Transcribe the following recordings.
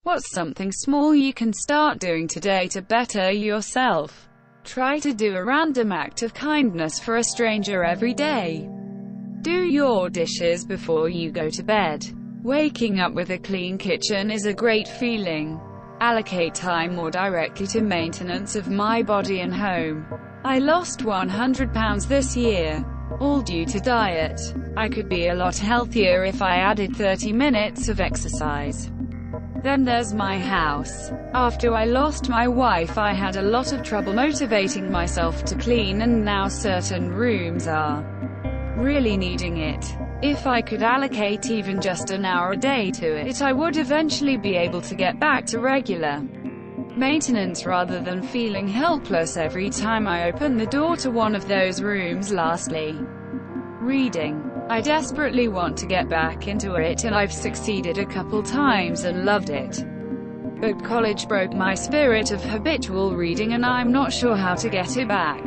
What's something small you can start doing today to better yourself? Try to do a random act of kindness for a stranger every day. Do your dishes before you go to bed. Waking up with a clean kitchen is a great feeling. Allocate time more directly to maintenance of my body and home. I lost 100 pounds this year, all due to diet. I could be a lot healthier if I added 30 minutes of exercise. Then there's my house. After I lost my wife, I had a lot of trouble motivating myself to clean, and now certain rooms are really needing it. If I could allocate even just an hour a day to it, I would eventually be able to get back to regular maintenance rather than feeling helpless every time I open the door to one of those rooms. Lastly, reading. I desperately want to get back into it, and I've succeeded a couple times and loved it. But college broke my spirit of habitual reading, and I'm not sure how to get it back.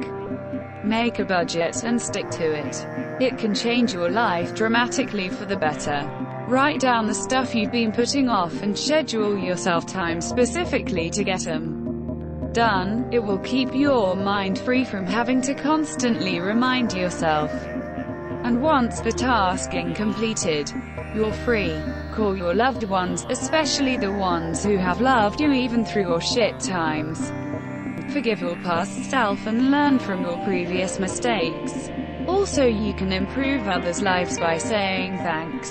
Make a budget and stick to it. It can change your life dramatically for the better. Write down the stuff you've been putting off and schedule yourself time specifically to get them done. It will keep your mind free from having to constantly remind yourself. And once the task is completed, you're free. Call your loved ones, especially the ones who have loved you even through your shit times. Forgive your past self and learn from your previous mistakes. Also, you can improve others' lives by saying thanks.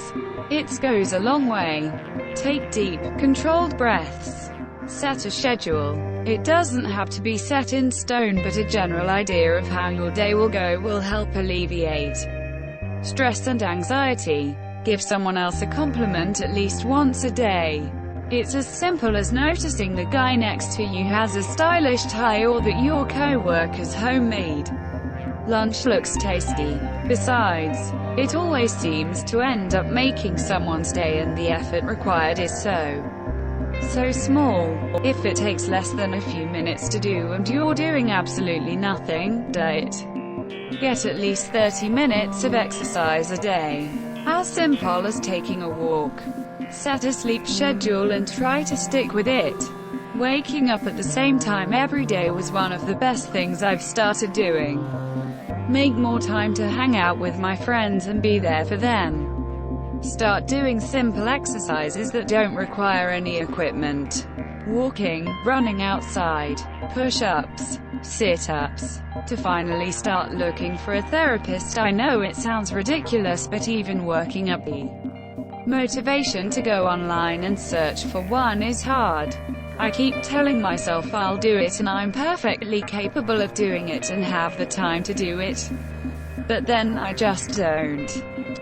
It goes a long way. Take deep, controlled breaths. Set a schedule. It doesn't have to be set in stone, but a general idea of how your day will go will help alleviate stress and anxiety. Give someone else a compliment at least once a day. It's as simple as noticing the guy next to you has a stylish tie, or that your co-worker's homemade lunch looks tasty. Besides, it always seems to end up making someone's day, and the effort required is so small. If it takes less than a few minutes to do and you're doing absolutely nothing, do it. Get at least 30 minutes of exercise a day. As simple as taking a walk. Set a sleep schedule and try to stick with it. Waking up at the same time every day was one of the best things I've started doing. Make more time to hang out with my friends and be there for them. Start doing simple exercises that don't require any equipment. Walking, running outside, push-ups, sit-ups. To finally start looking for a therapist. I know it sounds ridiculous, but even working up the motivation to go online and search for one is hard. I keep telling myself I'll do it and I'm perfectly capable of doing it and have the time to do it. But then I just don't.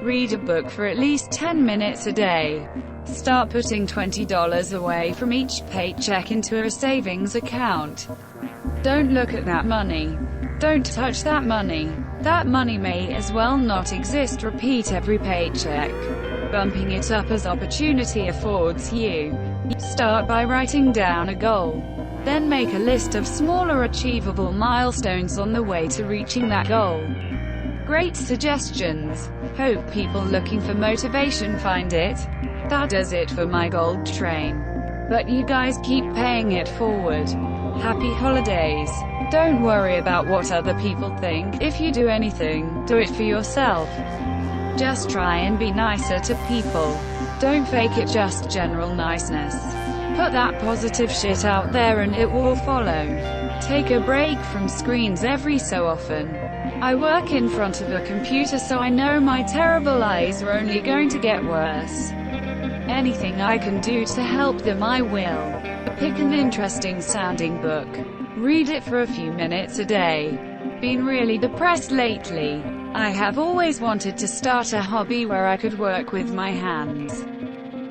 Read a book for at least 10 minutes a day. Start putting $20 away from each paycheck into a savings account. Don't look at that money. Don't touch that money. That money may as well not exist. Repeat every paycheck, bumping it up as opportunity affords you. Start by writing down a goal. Then make a list of smaller achievable milestones on the way to reaching that goal. Great suggestions. Hope people looking for motivation find it. That does it for my gold train. But you guys keep paying it forward. Happy holidays. Don't worry about what other people think. If you do anything, do it for yourself. Just try and be nicer to people. Don't fake it, just general niceness. Put that positive shit out there and it will follow. Take a break from screens every so often. I work in front of a computer, so I know my terrible eyes are only going to get worse. Anything I can do to help them, I will. Pick an interesting sounding book. Read it for a few minutes a day. Been really depressed lately. I have always wanted to start a hobby where I could work with my hands.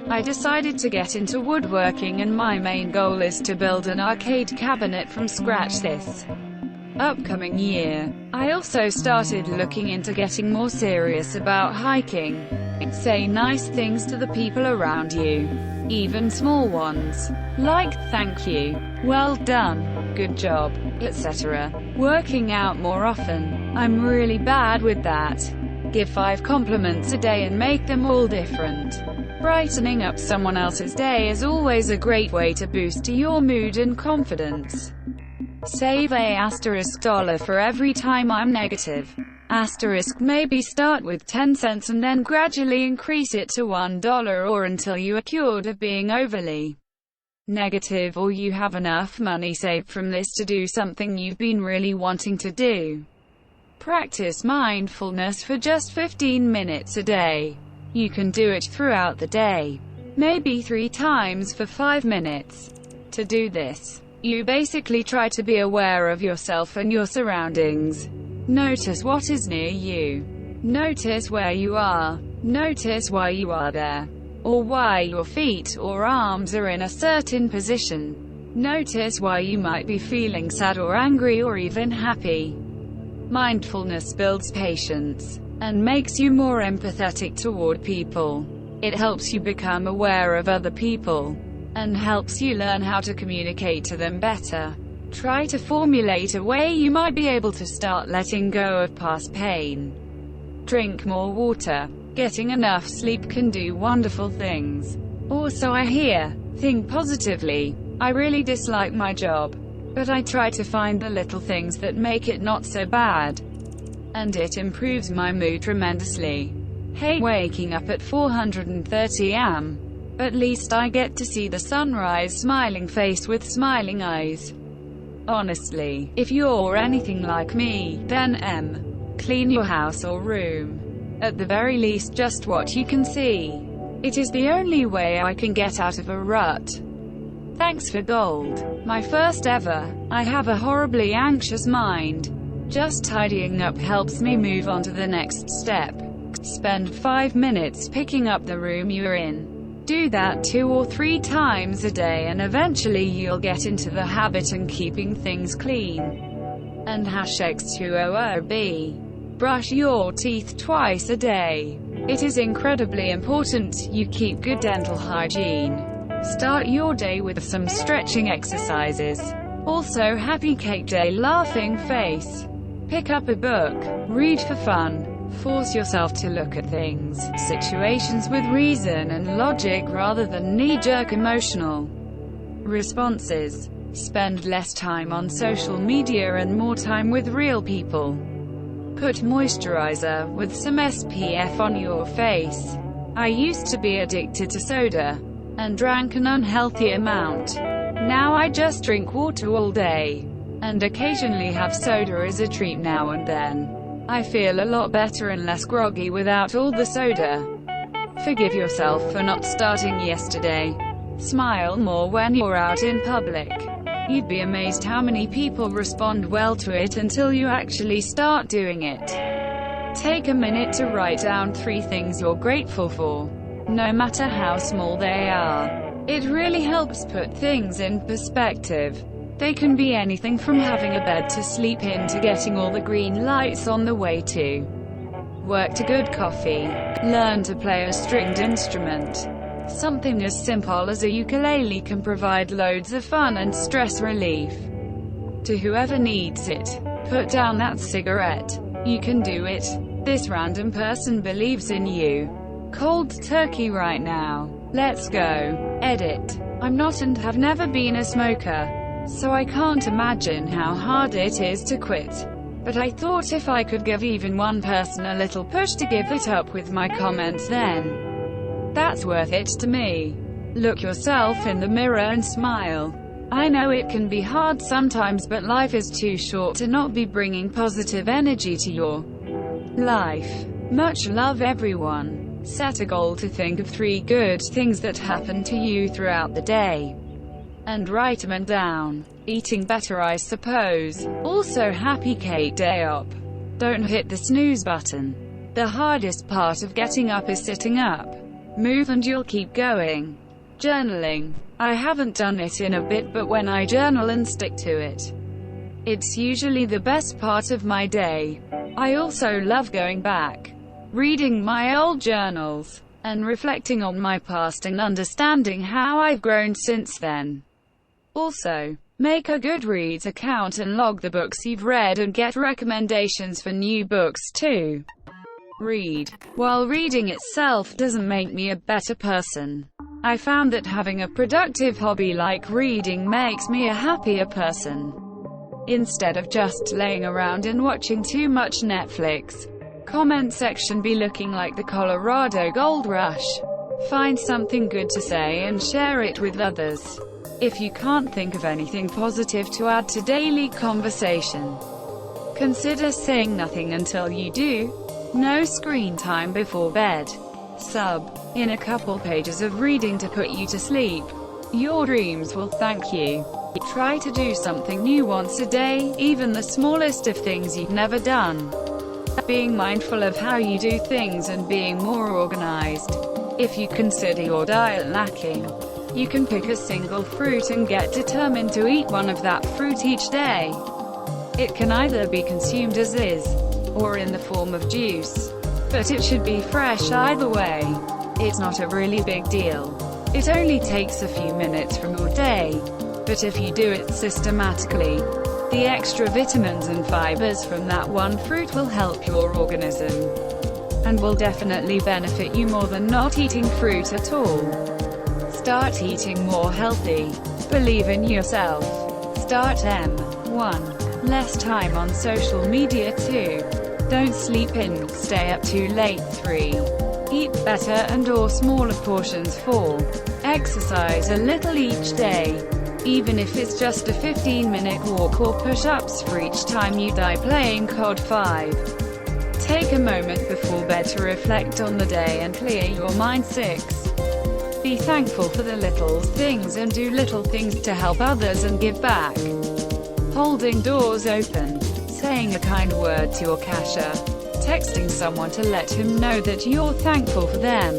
I decided to get into woodworking, and my main goal is to build an arcade cabinet from scratch this upcoming year. I also started looking into getting more serious about hiking. Say nice things to the people around you. Even small ones. Like, thank you, well done, good job, etc. Working out more often. I'm really bad with that. Give 5 compliments a day and make them all different. Brightening up someone else's day is always a great way to boost your mood and confidence. Save $$ for every time I'm negative. Maybe start with 10 cents and then gradually increase it to $1 or until you are cured of being overly negative or you have enough money saved from this to do something you've been really wanting to do. Practice mindfulness for just 15 minutes a day. You can do it throughout the day, maybe 3 times for 5 minutes. To do this, you basically try to be aware of yourself and your surroundings. Notice what is near you. Notice where you are. Notice why you are there, or why your feet or arms are in a certain position. Notice why you might be feeling sad or angry or even happy. Mindfulness builds patience and makes you more empathetic toward people. It helps you become aware of other people and helps you learn how to communicate to them better. Try to formulate a way you might be able to start letting go of past pain. Drink more water. Getting enough sleep can do wonderful things. Or so I hear. Think positively. I really dislike my job, but I try to find the little things that make it not so bad. And it improves my mood tremendously. Hate waking up at 4:30 am. At least I get to see the sunrise, smiling face with smiling eyes. Honestly, if you're anything like me, then clean your house or room. At the very least just what you can see. It is the only way I can get out of a rut. Thanks for gold. My first ever. I have a horribly anxious mind. Just tidying up helps me move on to the next step. Spend 5 minutes picking up the room you're in. Do that 2 or 3 times a day and eventually you'll get into the habit and keeping things clean. And #X2OOB. Brush your teeth twice a day. It is incredibly important you keep good dental hygiene. Start your day with some stretching exercises. Also happy cake day, laughing face. Pick up a book. Read for fun. Force yourself to look at things, situations with reason and logic rather than knee-jerk emotional responses. Spend less time on social media and more time with real people. Put moisturizer with some SPF on your face. I used to be addicted to soda and drank an unhealthy amount. Now I just drink water all day and occasionally have soda as a treat now and then. I feel a lot better and less groggy without all the soda. Forgive yourself for not starting yesterday. Smile more when you're out in public. You'd be amazed how many people respond well to it until you actually start doing it. Take a minute to write down 3 things you're grateful for, no matter how small they are. It really helps put things in perspective. They can be anything from having a bed to sleep in to getting all the green lights on the way to work to good coffee. Learn to play a stringed instrument. Something as simple as a ukulele can provide loads of fun and stress relief to whoever needs it. Put down that cigarette. You can do it. This random person believes in you. Cold turkey right now. Let's go. Edit. I'm not and have never been a smoker, so I can't imagine how hard it is to quit. But I thought if I could give even one person a little push to give it up with my comments, then that's worth it to me. Look yourself in the mirror and smile. I know it can be hard sometimes, but life is too short to not be bringing positive energy to your life. Much love, everyone. Set a goal to think of 3 good things that happen to you throughout the day and write them down. Eating better, I suppose. Also happy cake day up. Don't hit the snooze button. The hardest part of getting up is sitting up. Move and you'll keep going. Journaling. I haven't done it in a bit, but when I journal and stick to it, it's usually the best part of my day. I also love going back, reading my old journals, and reflecting on my past and understanding how I've grown since then. Also, make a Goodreads account and log the books you've read and get recommendations for new books too. Read. While reading itself doesn't make me a better person, I found that having a productive hobby like reading makes me a happier person. Instead of just laying around and watching too much Netflix. Comment section be looking like the Colorado Gold Rush. Find something good to say and share it with others. If you can't think of anything positive to add to daily conversation, consider saying nothing until you do. No screen time before bed. Sub. In a couple pages of reading to put you to sleep. Your dreams will thank you. Try to do something new once a day, even the smallest of things you've never done. Being mindful of how you do things and being more organized. If you consider your diet lacking, you can pick a single fruit and get determined to eat one of that fruit each day. It can either be consumed as is, or in the form of juice. But it should be fresh either way. It's not a really big deal. It only takes a few minutes from your day. But if you do it systematically, the extra vitamins and fibers from that one fruit will help your organism, and will definitely benefit you more than not eating fruit at all. Start eating more healthy. Believe in yourself. Start M1. Less time on social media 2. Don't sleep in, stay up too late 3. Eat better and/or smaller portions 4. Exercise a little each day. Even if it's just a 15-minute walk or push-ups for each time you die playing COD 5. Take a moment before bed to reflect on the day and clear your mind 6. Be thankful for the little things and do little things to help others and give back. Holding doors open. Saying a kind word to your cashier. Texting someone to let him know that you're thankful for them.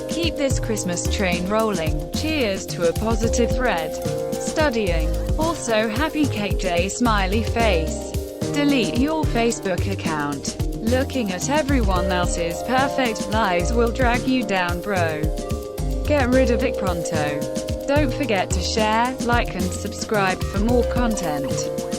Keep this Christmas train rolling. Cheers to a positive thread. Studying. Also happy cake day smiley face. Delete your Facebook account. Looking at everyone else's perfect lives will drag you down, bro. Get rid of it pronto. Don't forget to share, like and subscribe for more content.